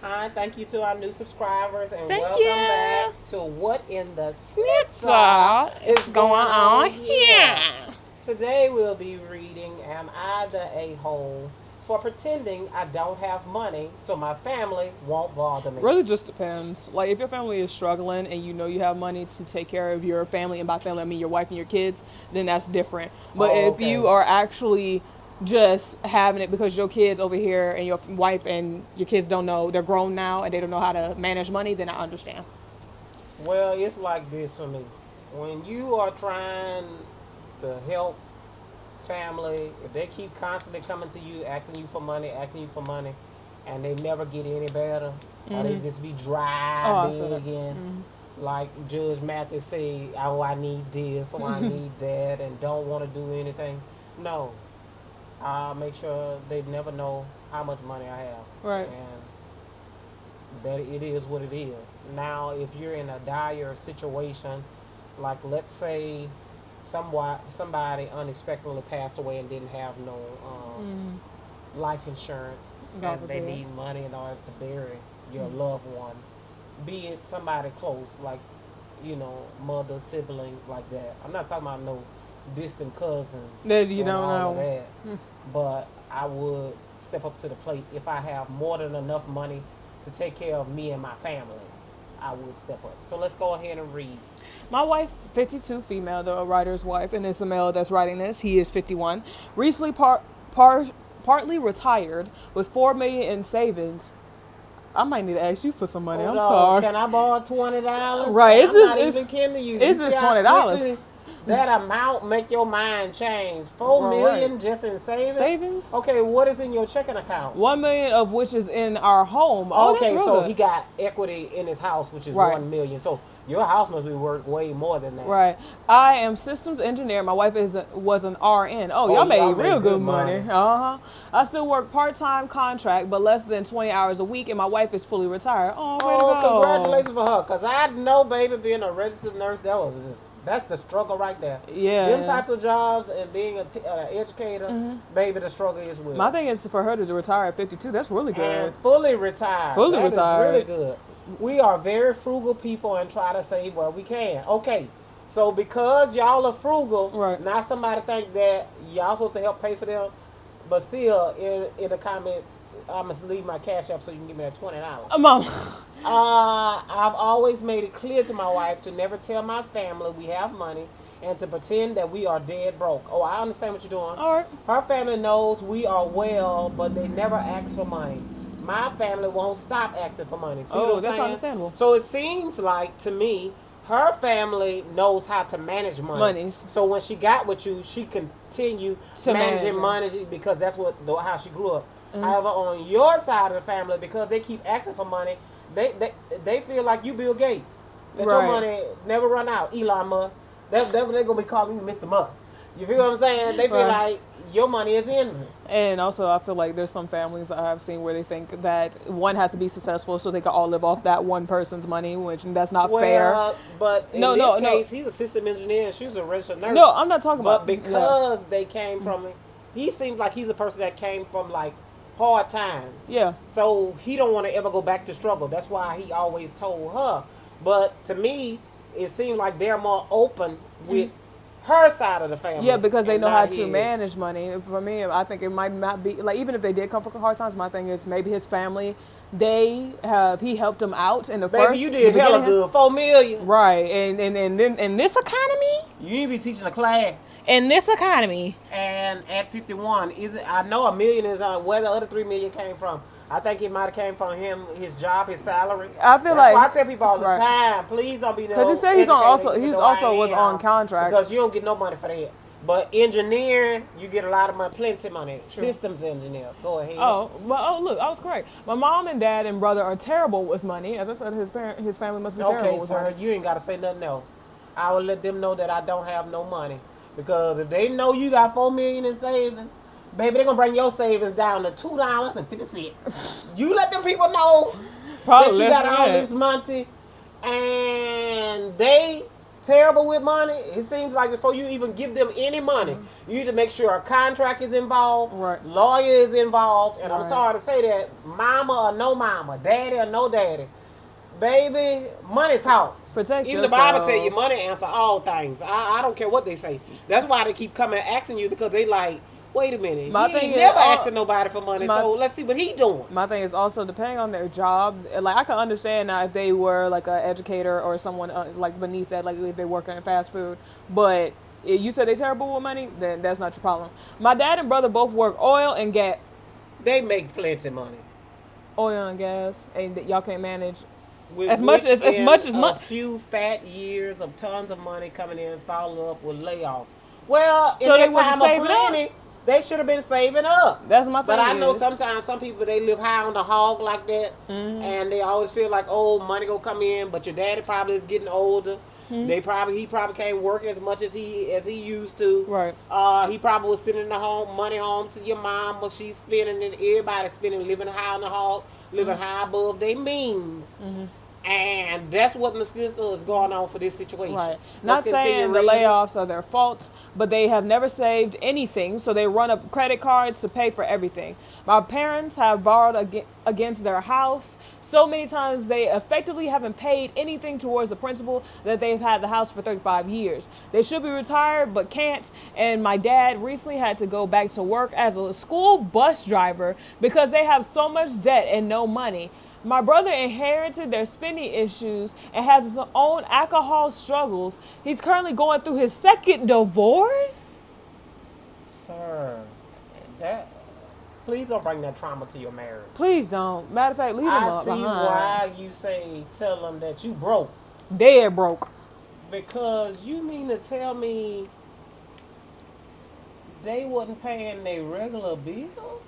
Hi, thank you to our new subscribers and Thank welcome you. back to What in the Snitza Snitza is is going going on on here. here. Today we'll be reading Am I the A-hole for pretending I don't have money so my family won't bother me? Really just depends. Like if your family is struggling and you know you have money to take care of your family, and by family I mean your wife and your kids, then that's different. But Oh, if okay. you are actually just having it because your kids over here and your wife and your kids don't know, they're grown now and they don't know how to manage money, then I understand. Well, it's like this for me. When you are trying to help family, if they keep constantly coming to you, asking you for money, and they never get any better, or they just be Oh, dry, I feel that. begging, like Judge Mathis say, oh, I need this, or I need that, and don't want to do anything. No, I make sure they never know how much money I have, Right. and that it is what it is. Now, if you're in a dire situation, like let's say somebody unexpectedly passed away and didn't have no life insurance, God and they forbid. need money in order to bury your loved one, be it somebody close, like mother, sibling, like that. I'm not talking about no distant cousins That you and don't all of know. that, but I would step up to the plate if I have more than enough money to take care of me and my family. I would step up. So let's go ahead and read. My wife, 52, female, the writer's wife, and it's a male that's writing this. He is 51. Recently partly retired with $4 million in savings. I might need to ask you for some money. Hold I'm on, sorry. can I borrow $20? Right, And it's I'm just not even kidding you. You it's see just how $20. quickly that amount make your mind change? Four All right. million just in savings. Savings. Okay, what is in your checking account? 1 million of which is in our home. Oh, that's Okay, real so good. he got equity in his house, which is Right. 1 million. So your house must be worth way more than that. Right. I am systems engineer. My wife was an RN. Oh, Oh, y'all made y'all made real good good money. money. I still work part-time contract, but less than 20 hours a week, and my wife is fully retired. Oh, way to Oh, go. congratulations for her. Cause I know, baby, being a registered nurse, that's the struggle right there. Yeah, Them yeah. types of jobs and being an educator, baby, the struggle is with. My thing is for her to retire at 52. That's really And good. fully retired. Fully That is really retired. good. We are very frugal people and try to save what we can. Okay, so because y'all are frugal, Right. not somebody think that y'all supposed to help pay for them, but still in the comments, I must leave my cash up so you can give me that $20. Mom. I've always made it clear to my wife to never tell my family we have money and to pretend that we are dead broke. Oh, I understand what you're doing. All right. Her family knows we are well, but they never ask for money. My family won't stop asking for money. See what Oh, I'm that's saying? understandable. So it seems like to me, her family knows how to manage money. Monies. So when she got with you, she continued To manage managing it. money because that's how she grew up. However, on your side of the family, because they keep asking for money, they feel like you Bill Gates. That your Right. money never run out. Elon Musk. They're gonna be calling you Mr. Musk. You feel what I'm saying? They feel Right. like your money is endless. And also, I feel like there's some families I have seen where they think that one has to be successful so they can all live off that one person's money, which that's not fair. Well, but in No, this no, no. case, he's a system engineer and she was a registered nurse. No, I'm not talking But about. because they came from, he seems like he's a person that came from like hard times. Yeah. So he don't want to ever go back to struggle. That's why he always told her. But to me, it seems like they're more open with her side of the family. Yeah, because they and know how not to his. manage money. For me, I think it might not be like even if they did come from hard times. My thing is maybe his family, he helped them out in the Baby, first. you did the hella beginning. good. 4 million. Right, and then in this economy, You need to be teaching a class. in this economy, And at 51, is it? I know a million is where the other 3 million came from. I think it might have came from him, his job, his salary. I feel That's like why I tell people all the right. time, please don't be no. Because he said he's on educator, also even he's though I also was am, on contracts. because you don't get no money for that. But engineering, you get a lot of money, plenty money. Systems engineer, go ahead. Look, I was correct. My mom and dad and brother are terrible with money. As I said, his family must be terrible Okay, with sir, money. you ain't got to say nothing else. I will let them know that I don't have no money. Because if they know you got 4 million in savings, baby, they're gonna bring your savings down to $2.50. You let them people know Probably that you less got than all that. this money, and they terrible with money, it seems like before you even give them any money, you need to make sure a contract is involved, Right. lawyer is involved, and I'm Right. sorry to say that, mama or no mama, daddy or no daddy, baby, money talk. Protect Even the Bible yourself. tell you money answer all things. I don't care what they say. That's why they keep coming asking you, because they like, wait a minute, My he thing ain't is, never asking nobody for money, my- so let's see what he doing. My thing is also depending on their job. Like I can understand now if they were like an educator or someone like beneath that, like if they work in fast food. But if you said they terrible with money, then that's not your problem. My dad and brother both work oil and gas, They make plenty money. oil and gas, and y'all can't manage. With As much which as in much as a much. few fat years of tons of money coming in, follow up with layoff. Well, in So they that wasn't time of saving up? plenty, they should have been saving up. That's my thing. But I know is, sometimes some people, they live high on the hog like that, and they always feel like, oh, money gonna come in. But your daddy probably is getting older. He probably can't work as much as he used to. Right. He probably was sending the money home to your mom, but she's spending it. Everybody's spending, living high on the hog, living high above their means. And that's what the sister is going on for this situation. Right. Let's Not continue saying the reading. layoffs are their fault, but they have never saved anything, so they run up credit cards to pay for everything. My parents have borrowed against their house so many times they effectively haven't paid anything towards the principal that they've had the house for 35 years. They should be retired but can't, and my dad recently had to go back to work as a school bus driver because they have so much debt and no money. My brother inherited their spending issues and has his own alcohol struggles. He's currently going through his second divorce. Sir, please don't bring that trauma to your marriage. Please don't. Matter of fact, leave him I up see behind. why you tell them that you broke. Dead broke. Because you mean to tell me they wasn't paying their regular bills?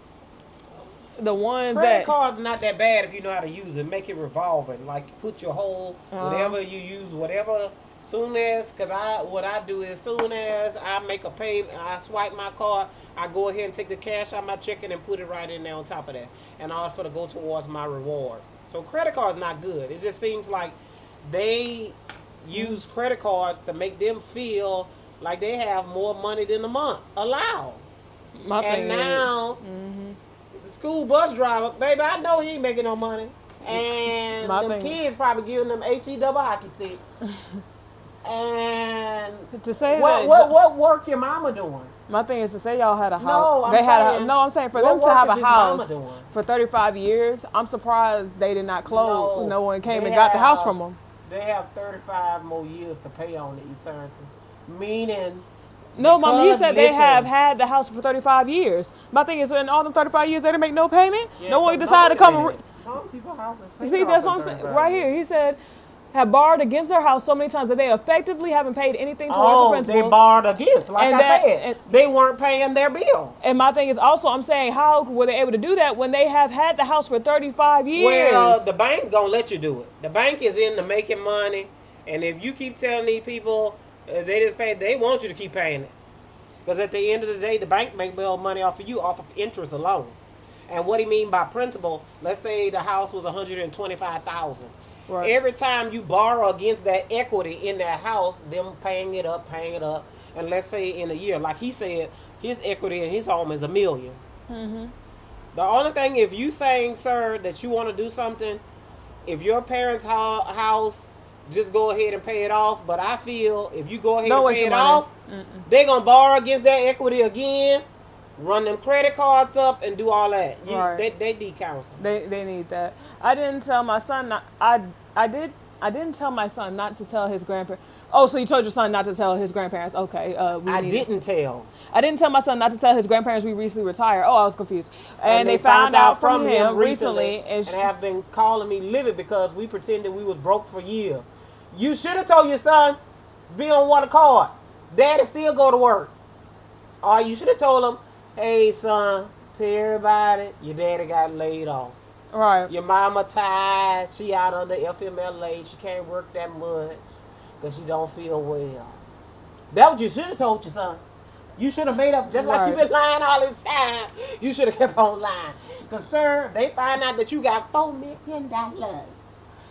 The ones Credit that cards not that bad if you know how to use it. Make it revolving. Like put your whole whatever you use, whatever. Soon as, what I do is soon as I make a payment, I swipe my card, I go ahead and take the cash out my checking and put it right in there on top of that, and all for to go towards my rewards. So credit cards not good. It just seems like they use credit cards to make them feel like they have more money than the month allowed. my And thing now, the school bus driver, baby, I know he ain't making no money. And My them thing- kids probably giving them HE double hockey sticks. And is to say what, that what work your mama doing? my thing is to say y'all had a house. No, I'm they had saying, I'm saying for what them to work have is a his mama house doing? for 35 years. I'm surprised they did not close. No one came they and got the house have- from them. They have 35 more years to pay on the eternity. Meaning, No, Mom, he because, said they listen, have had the house for 35 years. My thing is, in all them 35 years, they didn't make no payment. yeah, no one 'cause decided to wait a come. minute. Some people's houses paid See, off that's in what I'm saying. 35 Right years. here, he said, have borrowed against their house so many times that they effectively haven't paid anything towards the Oh, principal. they borrowed against. Like And I that- said, and- they weren't paying their bill. And my thing is also, I'm saying, how were they able to do that when they have had the house for 35 years? Well, the bank gonna let you do it. The bank is into making money, and if you keep telling these people they just pay, they want you to keep paying it. Because at the end of the day, the bank make more money off of you off of interest alone. And what he mean by principal? Let's say the house was $125,000. Right. Every time you borrow against that equity in that house, them paying it up, and let's say in a year, like he said, his equity in his home is $1 million. The only thing, if you saying, sir, that you want to do something, if your parents' house, just go ahead and pay it off. But I feel if you go ahead Don't and waste pay your it money. off, they're gonna borrow against that equity again, run them credit cards up, and do all that. Right. They de-counsel. They need that. I didn't tell my son not, I didn't tell my son not to tell his grandparents. Oh, so you told your son not to tell his grandparents? Okay. I didn't tell. I didn't tell my son not to tell his grandparents we recently retired. Oh, I was confused. And they found out from him recently, and have been calling me livid because we pretended we was broke for years. You should have told your son, be on one accord. Daddy still go to work. Or you should have told him, hey son, tell everybody your daddy got laid off. right. Your mama tired. She out on the FMLA. She can't work that much because she don't feel well. That's what you should have told your son. You should have made up, just like Right. you've been lying all this time. You should have kept on lying. Because, sir, they find out that you got $4 million.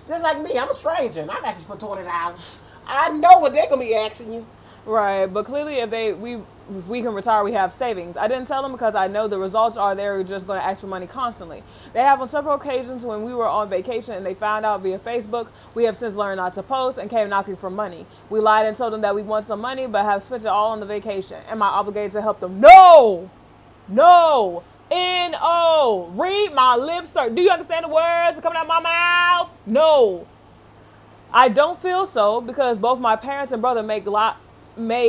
Just like me, I'm a stranger, and I'm asking for $20. I know what they're gonna be asking you. Right, but clearly if we can retire, we have savings. I didn't tell them because I know the results are they're just going to ask for money constantly. They have on several occasions when we were on vacation and they found out via Facebook. We have since learned not to post and came knocking for money. We lied and told them that we want some money but have spent it all on the vacation. Am I obligated to help them? No! No! N-O! Read my lips, sir. Do you understand the words coming out of my mouth? No. I don't feel so because both my parents and brother made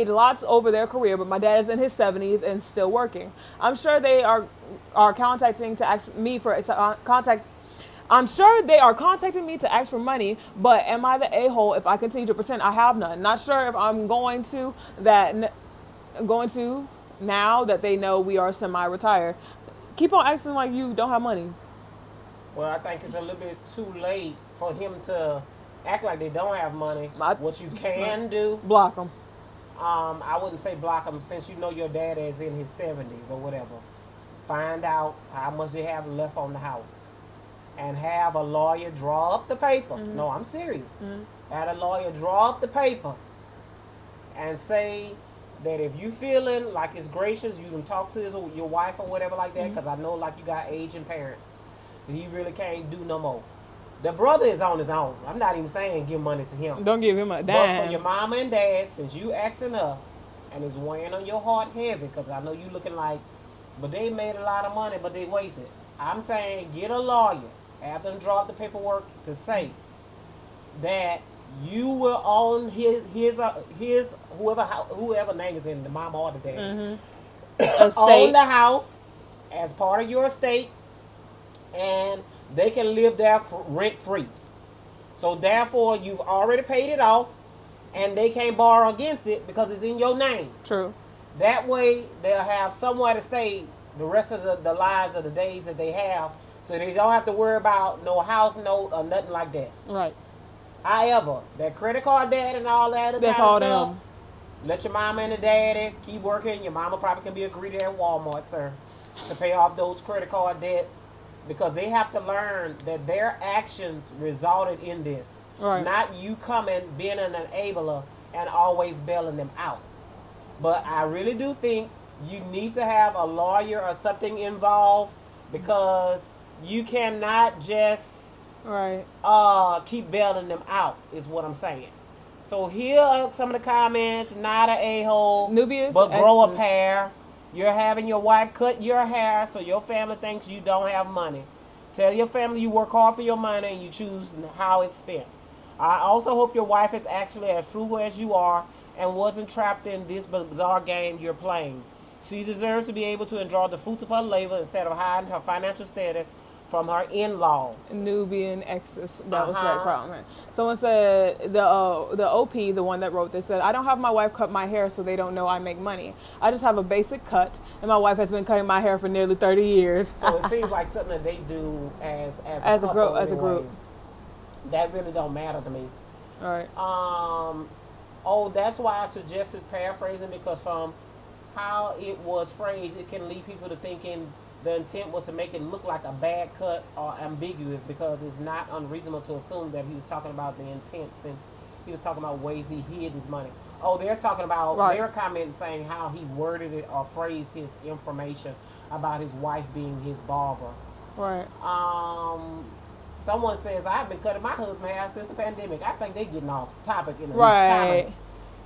lots over their career, but my dad is in his 70s and still working. I'm sure they are contacting to ask me for contact. I'm sure they are contacting me to ask for money, but am I the a-hole if I continue to pretend I have none? Not sure if I'm going to now that they know we are semi-retired. Keep on acting like you don't have money. Well, I think it's a little bit too late for him to act like they don't have money. What you can do, Block them. I wouldn't say block them since you know your dad is in his 70s or whatever. Find out how much they have left on the house. And have a lawyer draw up the papers. No, I'm serious. Have a lawyer draw up the papers and say that if you feeling like it's gracious, you can talk to your wife or whatever like that, because I know like you got aging parents. And he really can't do no more. The brother is on his own. I'm not even saying give money to him. Don't give him a But dime. for your mama and dad, since you asking us, and it's weighing on your heart heavy, because I know you looking like, but they made a lot of money, but they wasted. I'm saying get a lawyer. Have them draw up the paperwork to say that you will own his whoever name is in the mama or the dad. Own Estate. the house as part of your estate, and they can live there rent free. So therefore, you've already paid it off, and they can't borrow against it because it's in your name. True. That way, they'll have somewhere to stay the rest of the lives of the days that they have, so they don't have to worry about no house note or nothing like that. Right. However, that credit card debt and all that other That's kind of all stuff, them. let your mama and the daddy keep working. Your mama probably can be a greeter at Walmart, sir, to pay off those credit card debts, because they have to learn that their actions resulted in this. Right. Not you coming, being an enabler, and always bailing them out. But I really do think you need to have a lawyer or something involved, because you cannot just Right. keep bailing them out, is what I'm saying. So here are some of the comments. Not an a-hole, Nubius but grow a X's. pair. You're having your wife cut your hair so your family thinks you don't have money. Tell your family you work hard for your money and you choose how it's spent. I also hope your wife is actually as true as you are and wasn't trapped in this bizarre game you're playing. She deserves to be able to enjoy the fruits of her labor instead of hiding her financial status from her in-laws. Nubian X's. That was that comment. Someone said the OP, the one that wrote this, said, I don't have my wife cut my hair so they don't know I make money. I just have a basic cut, and my wife has been cutting my hair for nearly 30 years. So it seems like something that they do as a couple group. As a anyway. group. That really don't matter to me. All right. That's why I suggested paraphrasing, because from how it was phrased, it can lead people to thinking the intent was to make it look like a bad cut or ambiguous, because it's not unreasonable to assume that he was talking about the intent, since he was talking about ways he hid his money. Oh, they're talking about, Right. they're commenting saying how he worded it or phrased his information about his wife being his barber. Right. Someone says, I've been cutting my husband's hair since the pandemic. I think they're getting off topic in the Right. comments.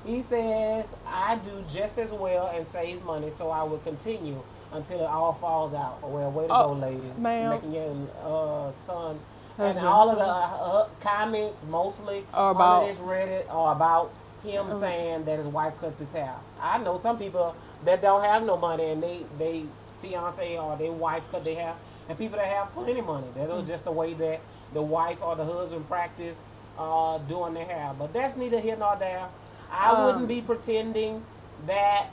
He says, I do just as well and saves money, so I will continue until it all falls out. Well, way to go, lady. ma'am. Making your son. Husband. And all of the comments mostly Are about- on this Reddit are about him saying that his wife cuts his hair. I know some people that don't have no money and they fiance or their wife cut their hair, and people that have plenty of money. That was just the way that the wife or the husband practice doing their hair. But that's neither here nor there. I wouldn't be pretending that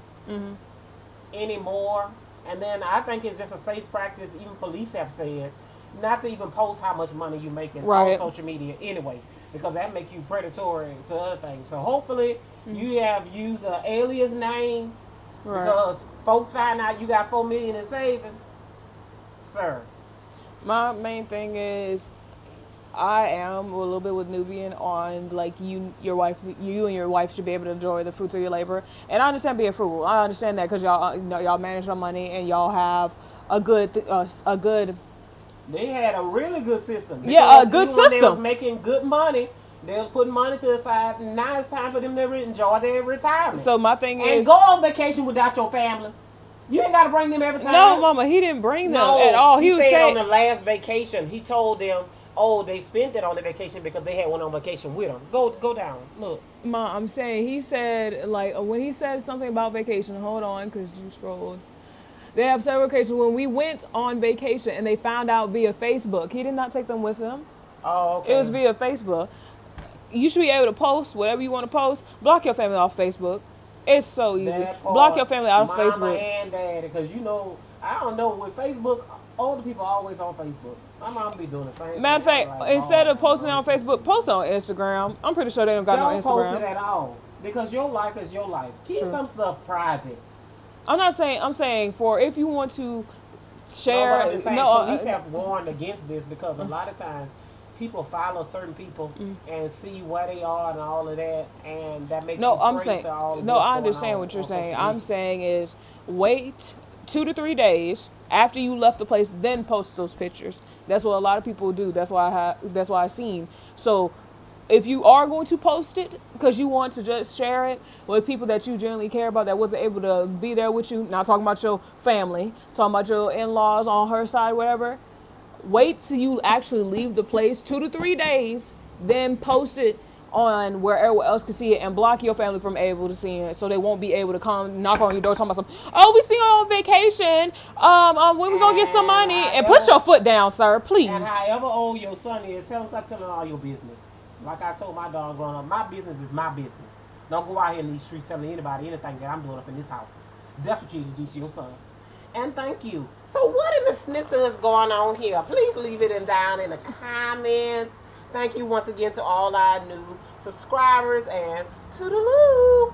anymore. And then I think it's just a safe practice, even police have said, not to even post how much money you're making Right. on social media anyway, because that make you predatory to other things. So hopefully you have used an alias name, Right. because folks find out you got $4 million in savings. Sir. My main thing is, I am a little bit with Nubian on like you and your wife should be able to enjoy the fruits of your labor. And I understand being frugal. I understand that because y'all y'all manage your money and y'all have a good They had a really good system. yeah, a Because good even when they was system. making good money, they was putting money to the side. Now it's time for them to enjoy their retirement. So my thing And is, go on vacation without your family. You ain't got to bring them every no, time. Mama, he didn't bring them at No, all. he He was said on saying, the last vacation, he told them, oh, they spent it on the vacation because they had one on vacation with them. Go down. Look. Ma, I'm saying he said like when he said something about vacation. Hold on, because you scrolled. They have several occasions when we went on vacation and they found out via Facebook. He did not take them with him. Oh, It was okay. via Facebook. You should be able to post whatever you want to post. Block your family off Facebook. It's so easy. That Block your part, family out of mama Facebook. and daddy, because you know, I don't know, with Facebook, older people are always on Facebook. My mom be doing the same Matter of thing. fact, Like, instead oh, of posting on mercy. Facebook, post on Instagram. I'm pretty sure they don't got no Don't post it Instagram. at all, because your life is your life. Keep True. some stuff private. I'm not saying. I'm saying for if you want to No, share. but I'm just saying, No, police have warned against this because a lot of times people follow certain people and see where they are and all of that, and that makes no. you I'm prey saying. to all of No, what's I going understand on what you're on saying. social I'm media. saying is wait 2 to 3 days after you left the place, then post those pictures. That's what a lot of people do. That's why That's why I seen. So if you are going to post it because you want to just share it with people that you generally care about that wasn't able to be there with you, not talking about your family, talking about your in-laws on her side, whatever, wait till you actually leave the place 2 to 3 days, then post it on where everyone else can see it and block your family from able to see it so they won't be able to come knock on your door talking about some, oh, we see you on vacation, when we gonna get some And money, and put however, your foot down, sir, please. and however old your son is, tell him stop telling all your business. Like I told my dog growing up, my business is my business. Don't go out here in these streets telling anybody anything that I'm doing up in this house. That's what you need to do to your son. And thank you. So what in the snitzer is going on here? Please leave it down in the comments. Thank you once again to all our new subscribers and toodaloo.